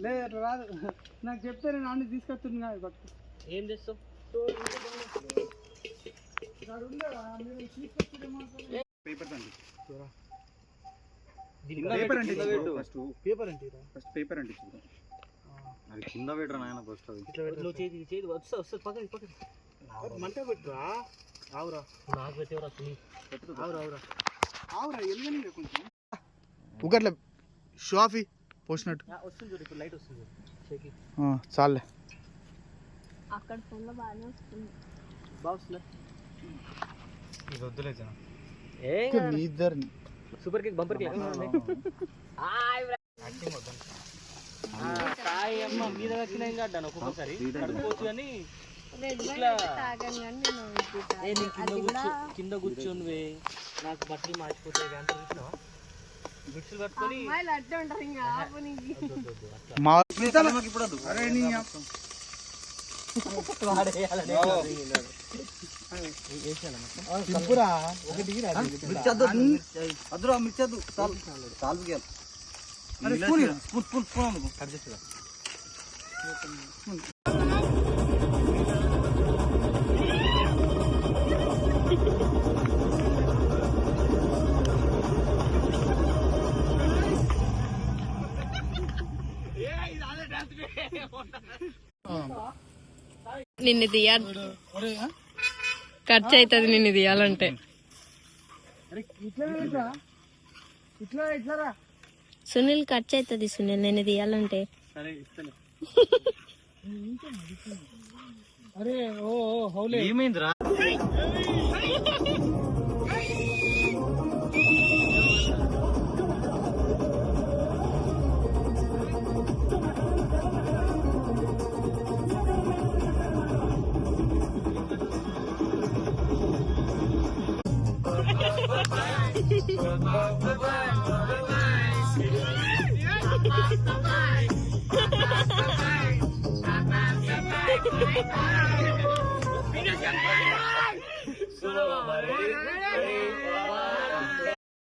లేదు రాదు, నాకు చెప్తే నేను అన్ని తీసుకొస్తున్నా. ఏం చేస్తావు? పేపర్ అంటే అది కింద పెట్టరా నాయన ఫస్ట్. అది చేతి వస్తుంది పక్కన పక్కన మంట పెట్టురా. ఆవురా నాకు పెట్టేవరా ఆవురా ఆవురా ఆవురా ఎల్లని కొంచెం ఒకట్లా షాఫీ పోసినట్టు వస్తుంది చూడు. ఇప్పుడు లైట్ వస్తుంది చాలే. అక్కడ ఫోన్ లో బాగానే వస్తుంది. బాగుంది. ఇది వద్దులే మీ ఇద్దరిని సూపర్ కేక్ బంపర్ కేక్ అమ్మ మీద వచ్చినా ఏం కాడ్డాను ఒక్కొక్కసారి కడుక్కోవచ్చు కానీ కింద కూర్చొని నాకు బట్టలు మార్చిపోతాయి అంటే చూసినావా? బిడ్స్లు పట్టుకొని నిన్ను తీయాలి, ఖర్చు అవుతుంది నిన్ను తీయాలంటే. సునీల్ ఖర్చు అవుతుంది సునీల్ నిన్ను తీయాలంటే. అరే ఓ హౌలే ఏమైందిరా? Solo